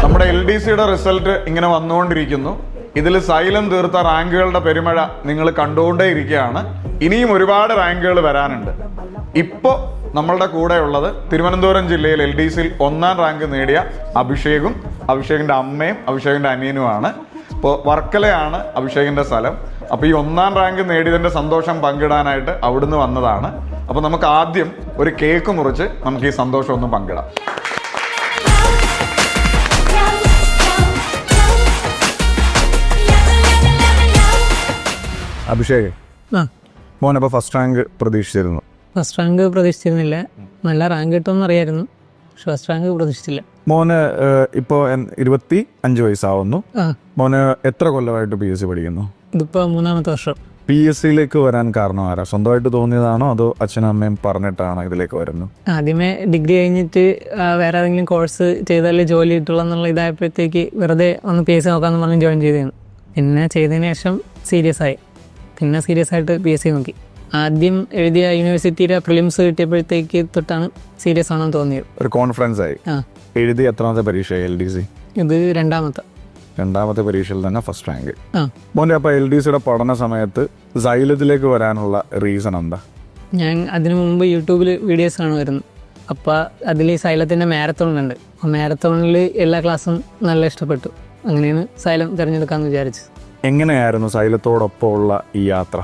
നമ്മുടെ LDCയുടെ റിസൾട്ട് ഇങ്ങനെ വന്നുകൊണ്ടിരിക്കുന്നു. ഇതിൽ സൈലം തീർത്ത റാങ്കുകളുടെ പെരുമഴ നിങ്ങൾ കണ്ടുകൊണ്ടേ ഇരിക്കുകയാണ്. ഇനിയും ഒരുപാട് റാങ്കുകൾ വരാനുണ്ട്. ഇപ്പോൾ നമ്മളുടെ കൂടെ ഉള്ളത് തിരുവനന്തപുരം ജില്ലയിൽ LDCയിൽ 1ാം റാങ്ക് നേടിയ അഭിഷേകും അഭിഷേകിൻ്റെ അമ്മയും അഭിഷേകിൻ്റെ അനിയനുമാണ്. ഇപ്പോൾ വർക്കലയാണ് അഭിഷേകിൻ്റെ സ്ഥലം. അപ്പോൾ ഈ 1ാം റാങ്ക് നേടിയതിൻ്റെ സന്തോഷം പങ്കിടാനായിട്ട് അവിടുന്ന് വന്നതാണ്. അപ്പോൾ നമുക്ക് ആദ്യം ഒരു കേക്ക് മുറിച്ച് നമുക്ക് ഈ സന്തോഷം ഒന്ന് പങ്കിടാം. അഭിഷേക്, മോനപ്പോൾ ഫസ്റ്റ് റാങ്ക് പ്രതീക്ഷിച്ചിരുന്നു? ഫസ്റ്റ് റാങ്ക് പ്രതീക്ഷിച്ചിരുന്നില്ല. നല്ല റാങ്ക് കിട്ടുമെന്ന് അറിയായിരുന്നു, പക്ഷെ ഫസ്റ്റ് റാങ്ക് പ്രതീക്ഷിച്ചില്ല. മോന് ഇപ്പോൾ 25 വയസ്സാവുന്നു. മോന് എത്ര കൊല്ലമായിട്ട് PSC പഠിക്കുന്നു? ഇതിപ്പോൾ 3ാമത്തെ വർഷം. PSCയിലേക്ക് വരാൻ കാരണം ആരാ? സ്വന്തമായിട്ട് തോന്നിയതാണോ അതോ അച്ഛനും അമ്മയും പറഞ്ഞിട്ടാണോ ഇതിലേക്ക് വരുന്നത്? ആദ്യമേ ഡിഗ്രി കഴിഞ്ഞിട്ട് വേറെ ഏതെങ്കിലും കോഴ്സ് ചെയ്താലേ ജോലി കിട്ടുള്ളൂ എന്നുള്ള ഇതായപ്പോഴത്തേക്ക് വെറുതെ ഒന്ന് PSC നോക്കാമെന്ന് പറഞ്ഞ് ജോയിൻ ചെയ്തതാണ്. പിന്നെ ചെയ്തതിന് ശേഷം സീരിയസ് ആയി. പിന്നെ സീരിയസ് ആയിട്ട് PSC നോക്കി. ആദ്യം എഴുതിയ യൂണിവേഴ്സിറ്റിയുടെ പ്രിലിംസ് കിട്ടിയപ്പോഴത്തേക്ക് തൊട്ടാണ് സീരിയസ് ആണെന്ന് തോന്നിയത്. ഒരു കോൺഫിഡൻസ് ആയി. എഴുതി എത്രാമത്തെ പരീക്ഷയായി LDC? ഇത് രണ്ടാമത്തെ പരീക്ഷയിൽ തന്നെ ഫസ്റ്റ് റാങ്ക്. മോൻ്റെ അപ്പോൾ LDCയുടെ പഠന സമയത്ത് സൈലത്തിലേക്ക് വരാനുള്ള റീസൺ എന്താ? ഞാൻ അതിനു മുമ്പ് യൂട്യൂബിൽ വീഡിയോസ് ആണ് വരുന്നത്. അപ്പോൾ അതിൽ സൈലത്തിൻ്റെ മാരത്തോണുണ്ട്. ആ മാരത്തോണിൽ എല്ലാ ക്ലാസ്സും നല്ല ഇഷ്ടപ്പെട്ടു. അങ്ങനെയാണ് സൈലം തിരഞ്ഞെടുക്കാമെന്ന് വിചാരിച്ചത്. എങ്ങനെയായിരുന്നു സൈലത്തോടൊപ്പം ഉള്ള ഈ യാത്ര?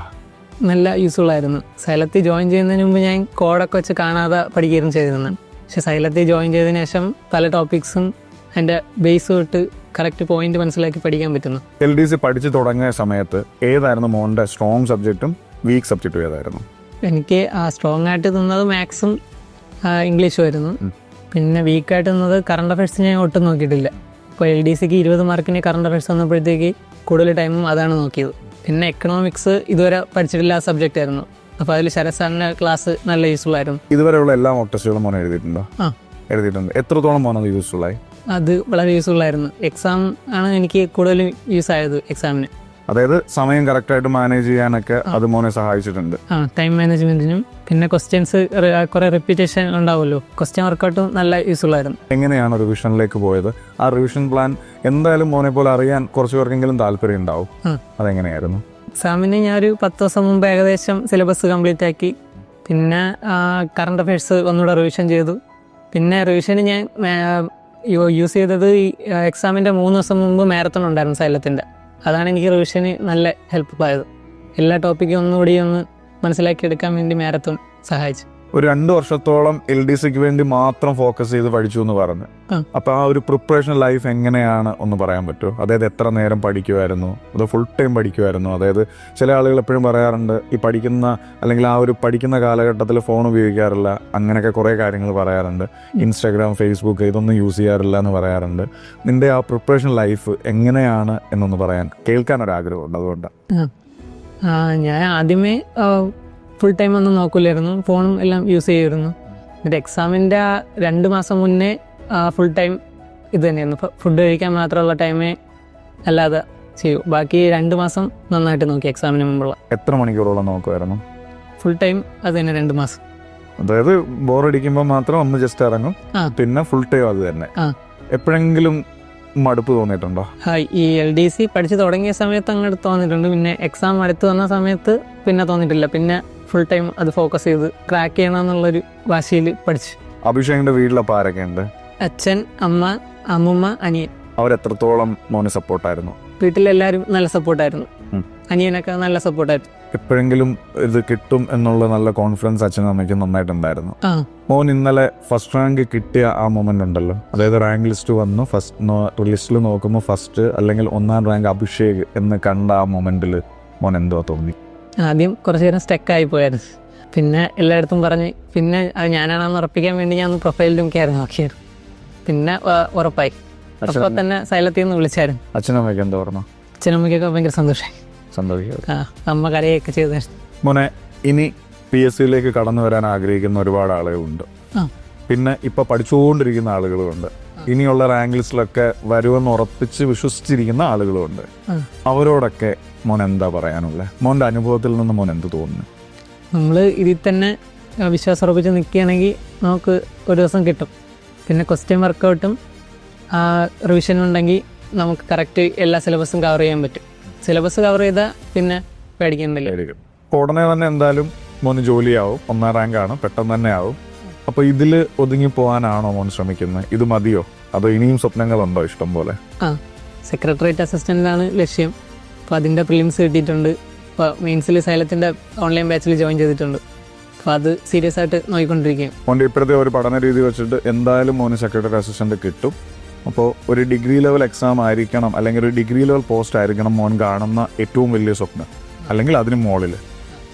നല്ല യൂസ്ഫുൾ ആയിരുന്നു. സൈലത്തിൽ ജോയിൻ ചെയ്യുന്നതിന് മുമ്പ് ഞാൻ കോഡൊക്കെ വെച്ച് കാണാതെ പഠിക്കുകയും ചെയ്തിരുന്നു. പക്ഷെ സൈലത്തിൽ ജോയിൻ ചെയ്തതിന് ശേഷം പല ടോപ്പിക്സും അതിൻ്റെ ബേസ് തൊട്ട് കറക്റ്റ് പോയിന്റ് മനസ്സിലാക്കി പഠിക്കാൻ പറ്റുന്നു. LDC പഠിച്ചു തുടങ്ങിയ സമയത്ത് ഏതായിരുന്നു മോൻ്റെ സ്ട്രോങ് സബ്ജക്റ്റും വീക്ക് സബ്ജക്റ്റും ഏതായിരുന്നു? എനിക്ക് സ്ട്രോങ് ആയിട്ട് നിന്നത് മാത്സും ഇംഗ്ലീഷും ആയിരുന്നു. പിന്നെ വീക്കായിട്ട് നിന്നത് കറണ്ട് അഫയേഴ്സ് ഞാൻ ഒട്ടും നോക്കിയിട്ടില്ല. ഇപ്പോൾ LDCക്ക് 20 മാർക്കിന് കറണ്ട് അഫയേഴ്സ് വന്നപ്പോഴത്തേക്ക് കൂടുതൽ ടൈമും അതാണ് നോക്കിയത്. പിന്നെ എക്കണോമിക്സ് ഇതുവരെ പഠിച്ചിട്ടില്ല സബ്ജക്റ്റ് ആയിരുന്നു. അപ്പോൾ അതിൽ ശരത് സാറിൻ്റെ ക്ലാസ് നല്ല യൂസ്ഫുൾ ആയിരുന്നു. ഇതുവരെയുള്ള എല്ലാ മോക്ക് ടെസ്റ്റുകളും മോനെ എഴുതിയിട്ടുണ്ടോ? എഴുതിയിട്ടുണ്ട്. എത്രത്തോളം മോനത് യൂസ്ഫുൾ ആയി? അത് വളരെ യൂസ്ഫുൾ ആയിരുന്നു. എക്സാം ആണ് എനിക്ക് കൂടുതൽ യൂസ് ആയത് എക്സാമിന്. അതായത് സമയം കറക്റ്റായിട്ട് മാനേജ് ചെയ്യാനൊക്കെ അത് മോനെ സഹായിച്ചിട്ടുണ്ട്. ടൈം മാനേജ്മെന്റിനും പിന്നെ ക്വസ്റ്റ്യൻസ് കുറെ റിപ്പീറ്റേഷൻ ഉണ്ടാവുമല്ലോ, ക്വസ്റ്റ്യൻ വർക്കൗട്ടും നല്ല യൂസ്ഫുൾ ആയിരുന്നു. എങ്ങനെയാണ് റിവിഷനിലേക്ക് പോയത്? ആ റിവിഷൻ പ്ലാൻ എന്തായാലും മോനെ പോലെ അറിയാൻ കുറച്ച് പേർക്കെങ്കിലും താല്പര്യം ഉണ്ടാവും. അതെങ്ങനെയായിരുന്നു? എക്സാമിന് ഞാനൊരു 10 ദിവസം മുമ്പ് ഏകദേശം സിലബസ് കംപ്ലീറ്റ് ആക്കി. പിന്നെ കറണ്ട് അഫയേഴ്സ് ഒന്നുകൂടെ റിവിഷൻ ചെയ്തു. പിന്നെ റിവിഷന് ഞാൻ യൂസ് ചെയ്തത് ഈ എക്സാമിൻ്റെ 3 ദിവസം മുമ്പ് മാരത്തോൺ ഉണ്ടായിരുന്നു സൈലത്തിൻ്റെ. അതാണ് എനിക്ക് റിവിഷന് നല്ല ഹെൽപ്ഫുൾ ആയത്. എല്ലാ ടോപ്പിക്കും ഒന്നുകൂടി ഒന്ന് മനസ്സിലാക്കിയെടുക്കാൻ വേണ്ടി മാരത്തോൺ സഹായിച്ചു. ഒരു 2 വർഷത്തോളം LDCക്ക് വേണ്ടി മാത്രം ഫോക്കസ് ചെയ്ത് പഠിച്ചു എന്ന് പറഞ്ഞു. അപ്പോൾ ആ ഒരു പ്രിപ്പറേഷൻ ലൈഫ് എങ്ങനെയാണ് ഒന്ന് പറയാൻ പറ്റുമോ? അതായത് എത്ര നേരം പഠിക്കുമായിരുന്നു? അതോ ഫുൾ ടൈം പഠിക്കുമായിരുന്നു? അതായത് ചില ആളുകൾ എപ്പോഴും പറയാറുണ്ട് ഈ പഠിക്കുന്ന അല്ലെങ്കിൽ ആ ഒരു പഠിക്കുന്ന കാലഘട്ടത്തിൽ ഫോൺ ഉപയോഗിക്കാറില്ല, അങ്ങനെയൊക്കെ കുറേ കാര്യങ്ങൾ പറയാറുണ്ട്. ഇൻസ്റ്റാഗ്രാം, ഫേസ്ബുക്ക് ഇതൊന്നും യൂസ് ചെയ്യാറില്ല എന്ന് പറയാറുണ്ട്. നിൻ്റെ ആ പ്രിപ്പറേഷൻ ലൈഫ് എങ്ങനെയാണ് എന്നൊന്ന് പറയാൻ കേൾക്കാനൊരാഗ്രഹമുണ്ട്. അതുകൊണ്ടാണ് ഞാൻ ആദ്യമേ ഫുൾ ടൈം ഒന്നും നോക്കില്ലായിരുന്നു, ഫോണും എല്ലാം യൂസ് ചെയ്യുമായിരുന്നു. എന്നിട്ട് എക്സാമിൻ്റെ 2 മാസം മുന്നേ ഫുൾ ടൈം ഇത് തന്നെയായിരുന്നു. ഫുഡ് കഴിക്കാൻ മാത്രമുള്ള ടൈമേ അല്ലാതെ ചെയ്യൂ. ബാക്കി 2 മാസം നന്നായിട്ട് നോക്കി എക്സാമിന് മുമ്പുള്ള. എത്ര മണിക്കൂറോളം നോക്കുമായിരുന്നു? ഫുൾ ടൈം അത് തന്നെ 2 മാസം. അതായത് ബോറടിക്കുമ്പോൾ മാത്രം ഒന്ന് ജസ്റ്റ് ഇറങ്ങും, പിന്നെ ഫുൾ ടൈം അത് തന്നെ. എപ്പോഴെങ്കിലും മടുപ്പ് തോന്നിയിട്ടുണ്ടോ? ഈ LDC പഠിച്ച് തുടങ്ങിയ സമയത്ത് അങ്ങോട്ട് തോന്നിയിട്ടുണ്ട്. പിന്നെ എക്സാം അടുത്ത് വന്ന സമയത്ത് പിന്നെ തോന്നിയിട്ടില്ല. പിന്നെ ഫുൾ ടൈം അത് ഫോക്കസ് ചെയ്ത് ക്രാക്ക് ചെയ്യണമെന്നുള്ളൊരു വാശിയിൽ പഠിച്ചു. അഭിഷേകിന്റെ വീട്ടിലപ്പോൾ ആരൊക്കെയുണ്ട്? അച്ഛൻ, അമ്മ, അമ്മുമ്മ, അനിയൻ. അവരെത്രത്തോളം മോന് സപ്പോർട്ടായിരുന്നു? വീട്ടിലെല്ലാവരും നല്ല സപ്പോർട്ടായിരുന്നു. അനിയനൊക്കെ നല്ല സപ്പോർട്ടായിരുന്നു. എപ്പോഴെങ്കിലും ഇത് കിട്ടും എന്നുള്ള നല്ല കോൺഫിഡൻസ് അച്ഛനും അമ്മയ്ക്കും നന്നായിട്ടുണ്ടായിരുന്നു. മോൻ ഇന്നലെ ഫസ്റ്റ് റാങ്ക് കിട്ടിയ ആ മൊമെന്റ് ഉണ്ടല്ലോ, അതായത് റാങ്ക് ലിസ്റ്റ് വന്നു, ഫസ്റ്റ് ലിസ്റ്റിൽ നോക്കുമ്പോൾ ഫസ്റ്റ് അല്ലെങ്കിൽ 1ാം റാങ്ക് അഭിഷേക് എന്ന് കണ്ട ആ മൊമെന്റിൽ മോൻ എന്തോ തോന്നി? ആദ്യം കുറച്ചു നേരം സ്റ്റക്കായി പോയായിരുന്നു. പിന്നെ എല്ലായിടത്തും പറഞ്ഞ് പിന്നെ അത് ഞാനാണെന്ന് ഉറപ്പിക്കാൻ വേണ്ടി ഞാൻ പ്രൊഫൈലിലും കയറി നോക്കിയായിരുന്നു. പിന്നെ ഉറപ്പായി. അപ്പോൾ തന്നെ സൈലത്തിൽ നിന്ന് വിളിച്ചായിരുന്നു. അച്ഛനമ്മയ്ക്ക് എന്താ ഓർമ്മ? അച്ഛനമ്മയ്ക്കൊക്കെ ഭയങ്കര സന്തോഷമായി. അമ്മ കരയൊക്കെ ചെയ്തു. മോനെ, ഇനി PSCയിലേക്ക് കടന്നു വരാൻ ആഗ്രഹിക്കുന്ന ഒരുപാട് ആളുകളുണ്ട്. പിന്നെ ഇപ്പൊ പഠിച്ചുകൊണ്ടിരിക്കുന്ന ആളുകളുമുണ്ട്. ഇനിയുള്ള റാങ്ക് ലിസ്റ്റിലൊക്കെ വരുമെന്ന് ഉറപ്പിച്ച് വിശ്വസിച്ചിരിക്കുന്ന ആളുകളുമുണ്ട്. അവരോടൊക്കെ മോൻ എന്താ പറയാനുള്ളത്? മോൻ്റെ അനുഭവത്തിൽ നിന്ന് മോൻ എന്ത് തോന്നുന്നു? നമ്മൾ ഇതിൽ തന്നെ വിശ്വാസം ഉറപ്പിച്ച് നിൽക്കുകയാണെങ്കിൽ നമുക്ക് ഒരു ദിവസം കിട്ടും. പിന്നെ ക്വസ്റ്റ്യൻ വർക്കൗട്ടും റിവിഷനും ഉണ്ടെങ്കിൽ നമുക്ക് കറക്റ്റ് എല്ലാ സിലബസും കവർ ചെയ്യാൻ പറ്റും. സിലബസ് കവർ ചെയ്താൽ പിന്നെ പേടിക്കണ്ടല്ലോ. ഉടനെ തന്നെ എന്തായാലും മോന് ജോലിയാവും, 1ാം റാങ്കാണ്, പെട്ടെന്ന് തന്നെ ആവും. അപ്പോൾ ഇതിൽ ഒതുങ്ങി പോകാനാണോ മോൻ ശ്രമിക്കുന്നത്? ഇത് മതിയോ അതോ ഇനിയും സ്വപ്നങ്ങളുണ്ടോ ഇഷ്ടം പോലെ? സെക്രട്ടേറിയറ്റ് അസിസ്റ്റൻ്റാണ് ലക്ഷ്യം. അപ്പോൾ അതിൻ്റെ പ്രിലിംസ് കിട്ടിയിട്ടുണ്ട്. ഇപ്പോൾ മെയിൻസിൽ സൈലത്തിൻ്റെ ഓൺലൈൻ ബാച്ചിൽ ജോയിൻ ചെയ്തിട്ടുണ്ട്. അപ്പോൾ അത് സീരിയസ് ആയിട്ട് നോക്കിക്കൊണ്ടിരിക്കുകയും. മോൻ്റെ ഇപ്പോഴത്തെ ഒരു പഠന രീതി വെച്ചിട്ട് എന്തായാലും മോന് സെക്രട്ടറി അസിസ്റ്റൻ്റ് കിട്ടും. അപ്പോൾ ഒരു ഡിഗ്രി ലെവൽ എക്സാം ആയിരിക്കണം, അല്ലെങ്കിൽ ഒരു ഡിഗ്രി ലെവൽ പോസ്റ്റ് ആയിരിക്കണം മോൻ കാണുന്ന ഏറ്റവും വലിയ സ്വപ്നം, അല്ലെങ്കിൽ അതിന് മുകളിൽ.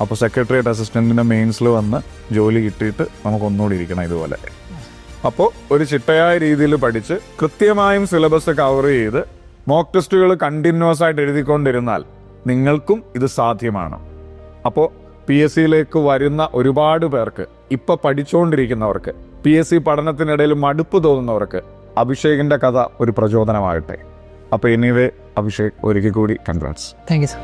അപ്പോൾ സെക്രട്ടറിയേറ്റ് അസിസ്റ്റൻറ്റിൻ്റെ മെയിൻസിൽ വന്ന് ജോലി കിട്ടിയിട്ട് നമുക്ക് ഒന്നുകൂടി ഇരിക്കണം ഇതുപോലെ. അപ്പോൾ ഒരു ചിട്ടയായ രീതിയിൽ പഠിച്ച് കൃത്യമായും സിലബസ് കവർ ചെയ്ത് മോക്ക് ടെസ്റ്റുകൾ കണ്ടിന്യൂസ് ആയിട്ട് എഴുതിക്കൊണ്ടിരുന്നാൽ നിങ്ങൾക്കും ഇത് സാധ്യമാണ്. അപ്പോൾ PSCയിലേക്ക് വരുന്ന ഒരുപാട് പേർക്ക്, ഇപ്പോൾ പഠിച്ചുകൊണ്ടിരിക്കുന്നവർക്ക്, PSC പഠനത്തിനിടയിൽ മടുപ്പ് തോന്നുന്നവർക്ക് അഭിഷേകിൻ്റെ കഥ ഒരു പ്രചോദനമാകട്ടെ. അപ്പോൾ എനിവേ അഭിഷേക്, ഒരിക്കൽ കൂടി കൺഗ്രാറ്റ്സ്. Thank you sir.